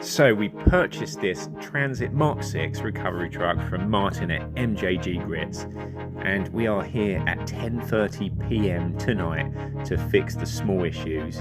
So we purchased this Transit Mk6 recovery truck from Martin at MJG Grits, and we are here at 10:30 p.m. tonight to fix the small issues.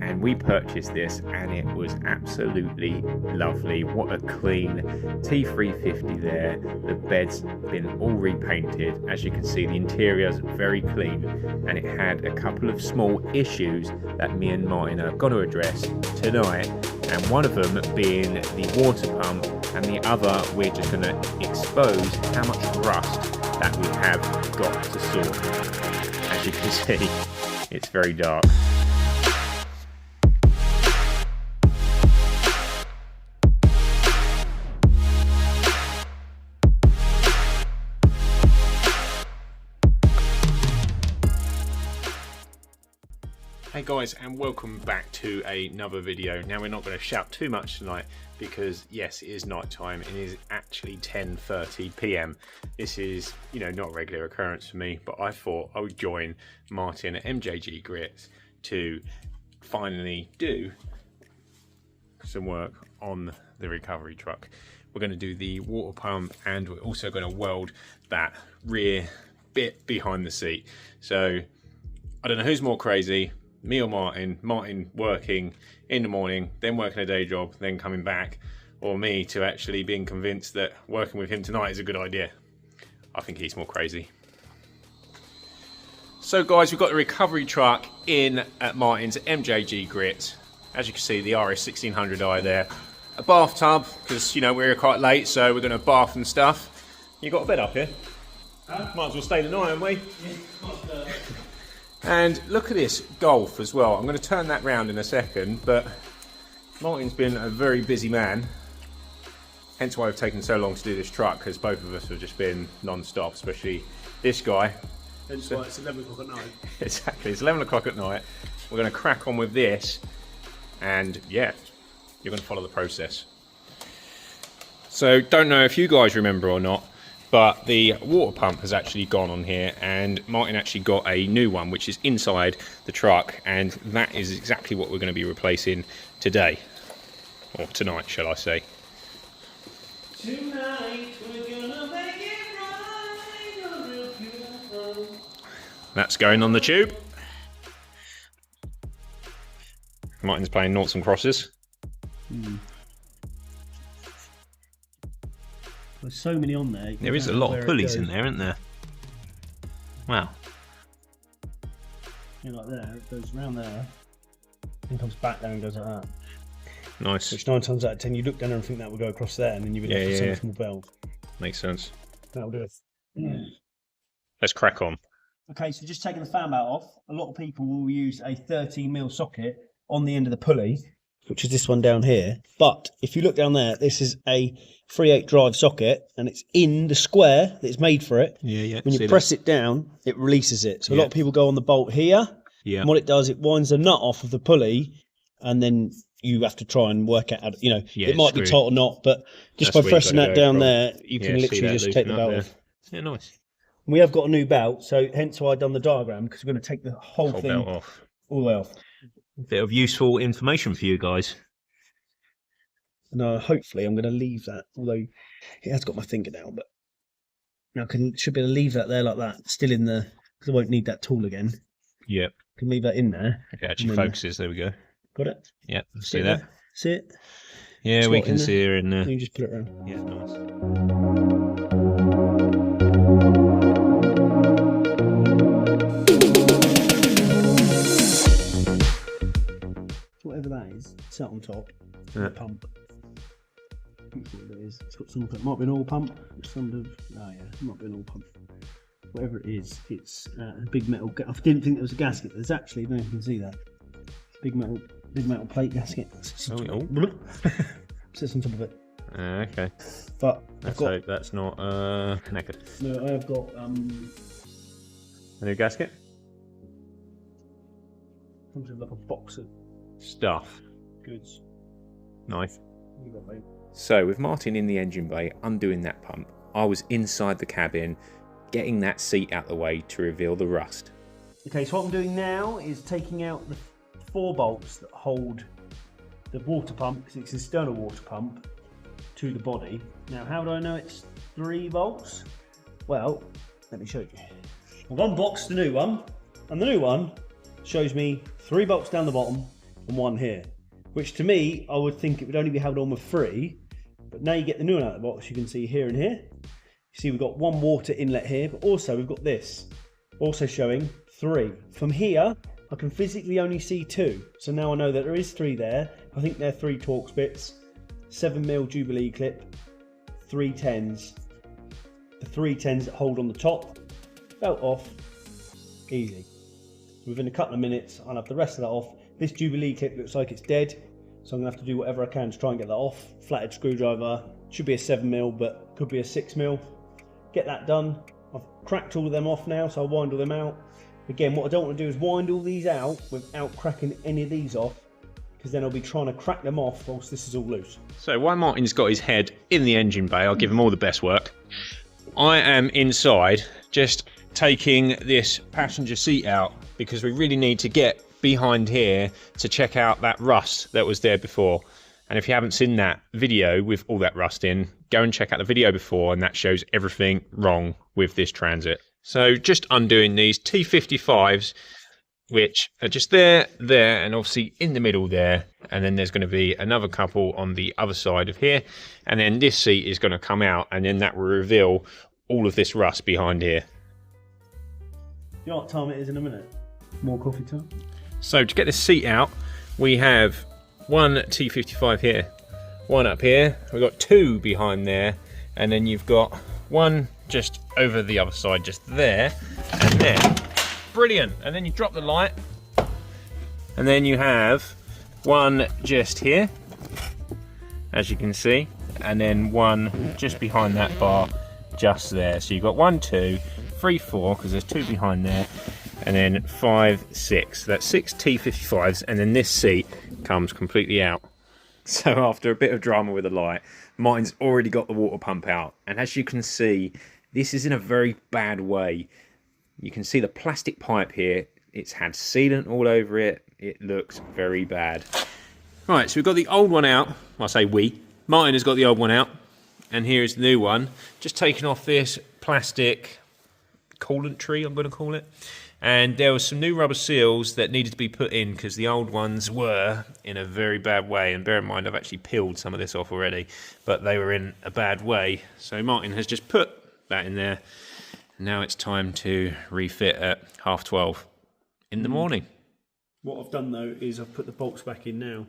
And we purchased this and it was absolutely lovely. What a clean T350 there. The bed's been all repainted. As you can see, the interior's very clean, and it had a couple of small issues that me and Martin are going to address tonight, and one of them being the water pump, and the other we're just going to expose how much rust that we have got to sort. As you can see, it's very dark. Hey guys, and welcome back to another video. Now we're not going to shout too much tonight because yes, it is night time. It is actually 10:30 p.m. This is, you know, not a regular occurrence for me, but I thought I would join Martin at MJG Grits to finally do some work on the recovery truck. We're going to do the water pump, and we're also going to weld that rear bit behind the seat. So I don't know who's more crazy, me or Martin. Martin working in the morning, then working a day job, then coming back, or me to actually being convinced that working with him tonight is a good idea. I think he's more crazy. So guys, we've got the recovery truck in at Martin's MJG Grits. As you can see, the RS 1600i there. A bathtub, because, you know, we're quite late, so we're going to bath and stuff. You got a bed up here? Might as well stay the night, haven't we? Yeah. And look at this Golf as well. I'm going to turn that round in a second, but Martin's been a very busy man. Hence why I've taken so long to do this truck, because both of us have just been non-stop, especially this guy. Hence why it's 11 o'clock at night. Exactly, it's 11 o'clock at night. We're going to crack on with this, and yeah, you're going to follow the process. So, don't know if you guys remember or not, but the water pump has actually gone on here, and Martin actually got a new one which is inside the truck, and that is exactly what we're going to be replacing today, or tonight shall I say. Tonight we're gonna make it right, real beautiful. That's going on the tube. Martin's playing noughts and crosses. There's so many on there. There is a lot of pulleys in there, isn't there? Wow. Yeah, like there, it goes around there, and comes back there and goes like that. Nice. Which 9 times out of 10, you look down there and think that will go across there, and then you would have so much more belt. Makes sense. That'll do it. Yeah. Let's crack on. Okay, so just taking the fan belt off, a lot of people will use a 13mm socket on the end of the pulley, which is this one down here. But if you look down there, this is a 3/8 drive socket, and it's in the square that it's made for it. Yeah. When you press it down, it releases it. So a lot of people go on the bolt here. Yeah. And what it does, it winds the nut off of the pulley, and then you have to try and work out, you know, it might be tight or not, but just by pressing that down there, you can literally just take the belt off. Yeah, nice. We have got a new belt, so hence why I've done the diagram, because we're going to take the whole thing belt off. All the way off. Bit of useful information for you guys. No, hopefully I'm going to leave that, although it has got my finger now, but now should be able to leave that there like that, still in the, because I won't need that tool again. Yep. Can leave that in there. It actually focuses, there we go. Got it? Yep, see that? See it? Yeah, we can see her in there. You can just put it around. Yeah, nice. Whatever that is, sat on top. The pump. Let's see what it is. It's got some, it might be an oil pump. Some oh yeah, it might be an oil pump. Whatever it is, it's a big metal. I didn't think there was a gasket. There's actually, I don't know if you can see that. Big metal plate gasket. Sits on top of it. Okay. But let's hope that's not connected. No, I have got a new gasket. Comes with like a box of stuff. Goods. Nice. So with Martin in the engine bay undoing that pump, I was inside the cabin getting that seat out the way to reveal the rust. Okay, so what I'm doing now is taking out the 4 bolts that hold the water pump, because it's an external water pump, to the body. Now, how do I know it's 3 bolts? Well, let me show you. I've unboxed the new one, and the new one shows me 3 bolts down the bottom and 1 here, which to me, I would think it would only be held on with 3, but now you get the new one out of the box, you can see here and here. You see we've got 1 water inlet here, but also we've got this, also showing 3. From here, I can physically only see 2, so now I know that there is 3 there. I think they're 3 Torx bits, 7mm Jubilee clip, 3 10s. The 3 10s that hold on the top, belt off, easy. Within a couple of minutes, I'll have the rest of that off. This Jubilee clip looks like it's dead, so I'm gonna have to do whatever I can to try and get that off. Flathead screwdriver, should be a 7mm, but could be a 6mm. Get that done. I've cracked all of them off now, so I'll wind all them out. Again, what I don't want to do is wind all these out without cracking any of these off, because then I'll be trying to crack them off whilst this is all loose. So while Martin's got his head in the engine bay, I'll give him all the best work. I am inside just taking this passenger seat out because we really need to get behind here to check out that rust that was there before. And if you haven't seen that video with all that rust in, go and check out the video before, and that shows everything wrong with this Transit. So just undoing these T55s, which are just there, and obviously in the middle there. And then there's going to be another couple on the other side of here. And then this seat is going to come out, and then that will reveal all of this rust behind here. You know what time it is in a minute? More coffee time? So to get this seat out, we have 1 T55 here, 1 up here, we've got 2 behind there, and then you've got 1 just over the other side, just there, and there. Brilliant. And then you drop the light, and then you have 1 just here, as you can see, and then 1 just behind that bar, just there. So you've got 1, 2, 3, 4, because there's 2 behind there, and then 5, 6. That's 6 T55s, and then this seat comes completely out. So after a bit of drama with the light, Martin's already got the water pump out, and as you can see, this is in a very bad way. You can see the plastic pipe here, it's had sealant all over it, it looks very bad. Right, so we've got the old one out, I say we, Martin has got the old one out, and here is the new one. Just taking off this plastic coolant tree, I'm going to call it. And there were some new rubber seals that needed to be put in because the old ones were in a very bad way. And bear in mind, I've actually peeled some of this off already, but they were in a bad way. So Martin has just put that in there. Now it's time to refit at 12:30 in the morning. What I've done though is I've put the bolts back in now.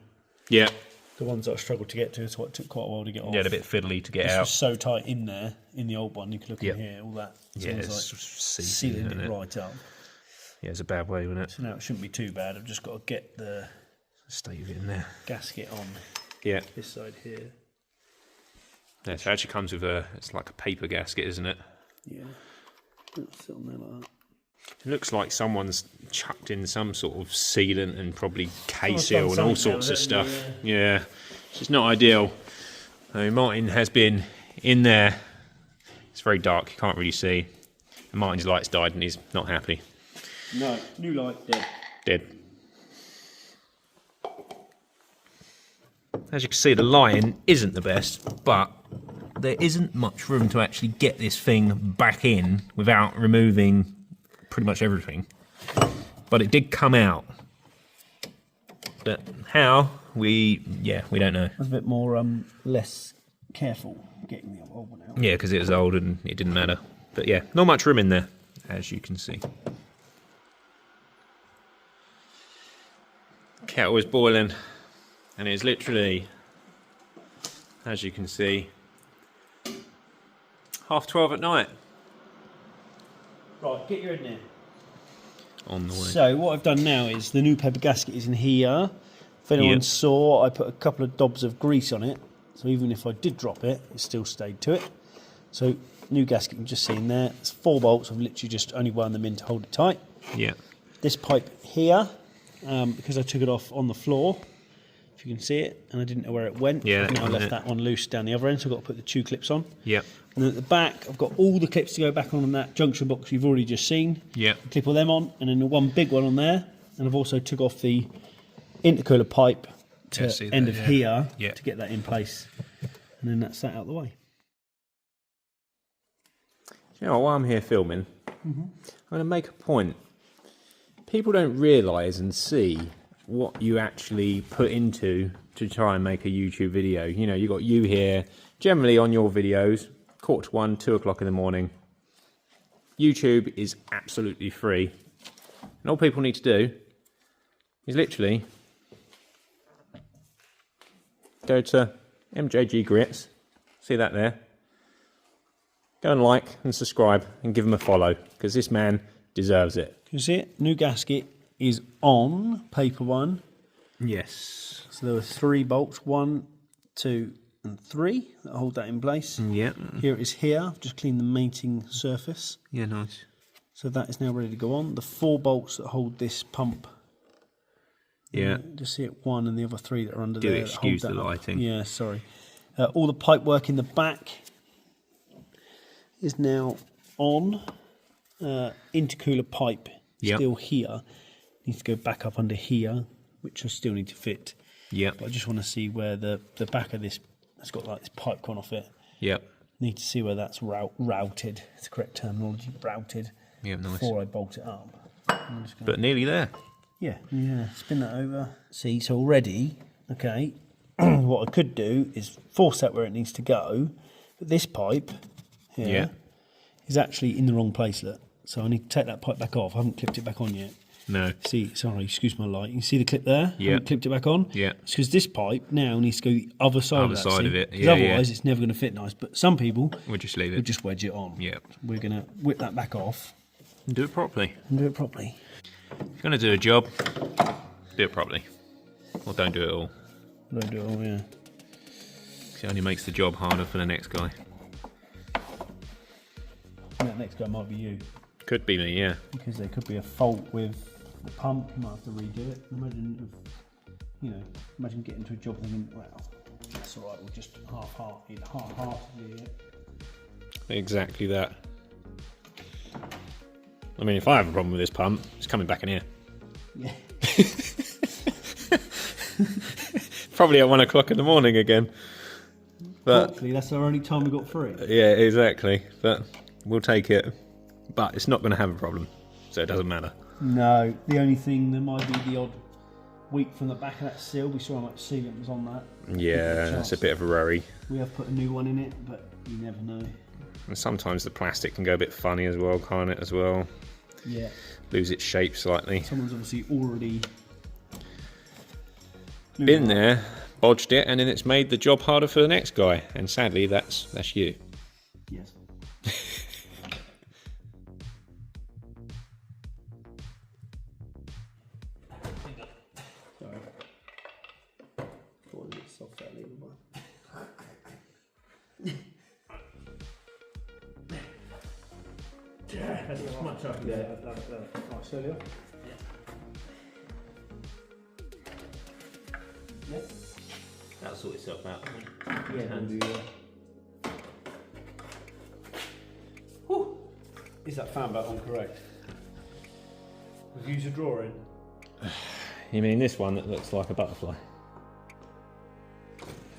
Yeah. The ones that I struggled to get to, so it took quite a while to get off. Yeah, a bit fiddly to get this out. was so tight in there, in the old one, you could look in here, all that. Yeah, it's like sealing it right up. Yeah, it's a bad way, isn't it? So now it shouldn't be too bad. I've just got to get the stave it in there. Gasket on. Yeah. This side here. Yeah, so it actually comes with it's like a paper gasket, isn't it? Yeah. It'll sit on there like that. It looks like someone's chucked in some sort of sealant and probably K-seal and all sorts of stuff. Yeah, it's just not ideal. Martin has been in there. It's very dark, you can't really see. And Martin's light's died and he's not happy. No, new light, dead. Dead. As you can see, the lighting isn't the best, but there isn't much room to actually get this thing back in without removing pretty much everything. But it did come out. But how? We don't know. I was a bit more less careful getting the old one out. Yeah, because it was old and it didn't matter. But yeah, not much room in there, as you can see. Kettle was boiling, and it's literally, as you can see, 12:30 at night. Right, get your head in here. On the way. So what I've done now is the new paper gasket is in here. If anyone saw, I put a couple of dobs of grease on it, so even if I did drop it, it still stayed to it. So new gasket, you can just see in there. It's 4 bolts. I've literally just only wound them in to hold it tight. Yeah. This pipe here, because I took it off on the floor, if you can see it, and I didn't know where it went. Yeah. I left that one loose down the other end, so I've got to put the 2 clips on. Yeah. And then at the back, I've got all the clips to go back on that junction box you've already just seen. Yeah. Clip all them on, and then the one big one on there. And I've also took off the intercooler pipe to Yeah, see end that, of yeah. here Yeah. to get that in place, and then that's that out of the way. You know, while I'm here filming, I'm going to make a point. People don't realise and see what you actually put into to try and make a YouTube video. You know, you've got you here, generally on your videos, 1:45, 2 o'clock in the morning. YouTube is absolutely free. And all people need to do is literally go to MJG Grits, see that there. Go and like and subscribe and give him a follow, because this man deserves it. Can you see it? New gasket is on, paper one. Yes. So there were 3 bolts, 1, 2 and 3 that hold that in place. Yeah. Here it is here, I've just cleaned the mating surface. Yeah, nice. So that is now ready to go on. The 4 bolts that hold this pump. Yeah. Just see it, 1 and the other 3 that are under Do there. excuse that the hold that up. lighting. Yeah, sorry. All the pipe work in the back is now on. Intercooler pipe Yep. still here. Needs to go back up under here, which I still need to fit. Yep. But I just want to see where the back of this has got like this pipe gone off it. Yep. Need to see where that's routed. It's the correct terminology, routed. Yep, nice. Before I bolt it up. I'm just gonna, But nearly there. yeah, spin that over. See, so already, okay, what I could do is force that where it needs to go, but this pipe here Yeah. is actually in the wrong place, look. So I need to take that pipe back off. I haven't clipped it back on yet. No. See, sorry, excuse my light. You see the clip there? Yeah. I haven't clipped it back on? Yeah. It's because this pipe now needs to go the other side Other of that. side see? of it. 'Cause Yeah, otherwise yeah. it's never going to fit nice. But some people We'll just leave it. would just wedge it on. Yeah. We're going to whip that back off And do it properly. and do it properly. If you're going to do a job, do it properly. Or don't do it at all. Don't do it all, yeah. 'Cause it only makes the job harder for the next guy. And that next guy might be you. Could be me, yeah. Because there could be a fault with the pump. You might have to redo it. Imagine getting to a job thinking, well, that's all right, we'll just half-heartedly do it. Exactly that. I mean, if I have a problem with this pump, it's coming back in here. Yeah. Probably at 1 o'clock in the morning again. But Hopefully, that's our only time we got free. yeah, exactly. But we'll take it. But it's not going to have a problem, so it doesn't matter. No, the only thing, there might be the odd weak from the back of that seal. We saw how much sealant was on that. Yeah, it's a bit of a worry. We have put a new one in it, but you never know. And sometimes the plastic can go a bit funny as well, can't it, as well? Yeah. Lose its shape slightly. Someone's obviously already Been there, bodged it, and then it's made the job harder for the next guy. And sadly, that's you. Yes. Sorry. Thought it was soft that little one. Yeah, that's much up. Yeah, that's nice earlier. Yeah. That'll sort itself out. Yeah, and is that fan belt on correct? We've used a drawing. You mean this one that looks like a butterfly?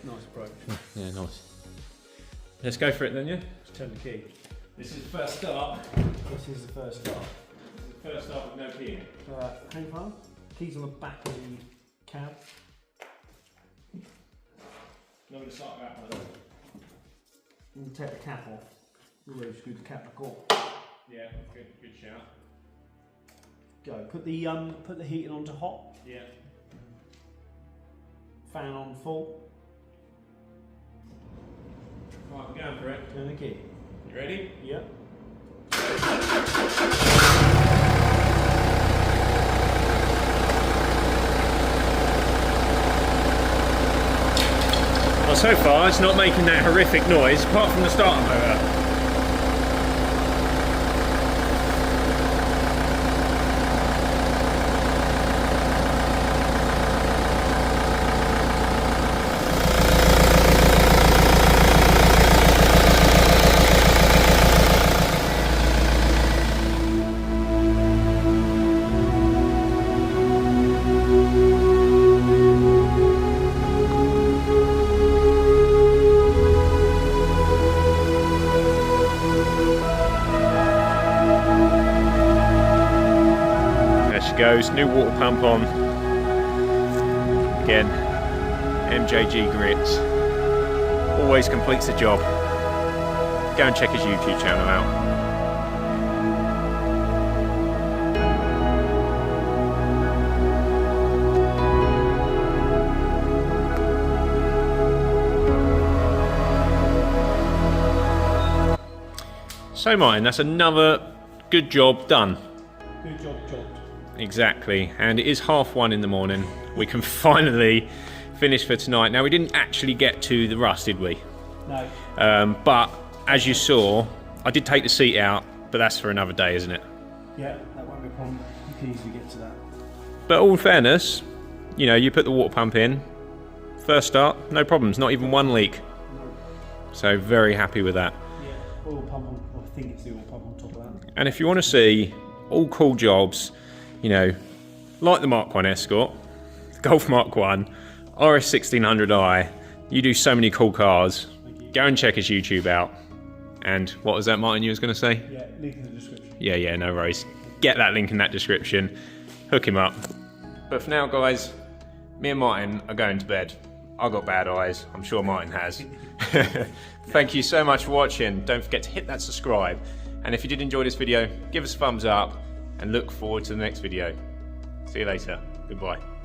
Nice approach. Yeah, nice. Let's go for it then, yeah? Let's turn the key. This is the first start. This is the first start. The first start with no key in it. Hang on. Keys on the back of the cab. Not going to start that one. And take the cap off. We'll really screw the cap back off. Yeah, good shout. Go. Put the heating on to hot. Yeah. Fan on full. Right, I'm going for it. Turn the key. You ready? Yep. Well, so far it's not making that horrific noise, apart from the starter motor. goes. New water pump on. Again, MJG grits. Always completes the job. Go and check his YouTube channel out. So Martin, that's another good job done. Good job, jobbed. Exactly, and it is 1:30 in the morning. We can finally finish for tonight. Now we didn't actually get to the rust, did we? No. But as you saw, I did take the seat out, but that's for another day, isn't it? Yeah, that won't be a problem. You can easily get to that. But all in fairness, you know, you put the water pump in, first start, no problems, not even one leak. No. So very happy with that. Yeah, oil pump on, I think it's the oil pump on top of that. And if you want to see all cool jobs, you know, like the Mark 1 Escort, the Golf Mark 1, RS 1600i, you do so many cool cars. Go and check his YouTube out. And what was that, Martin, you was going to say? Yeah, link in the description. Yeah, no worries. Get that link in that description. Hook him up. But for now, guys, me and Martin are going to bed. I've got bad eyes. I'm sure Martin has. Thank you so much for watching. Don't forget to hit that subscribe. And if you did enjoy this video, give us a thumbs up and look forward to the next video. See you later. Goodbye.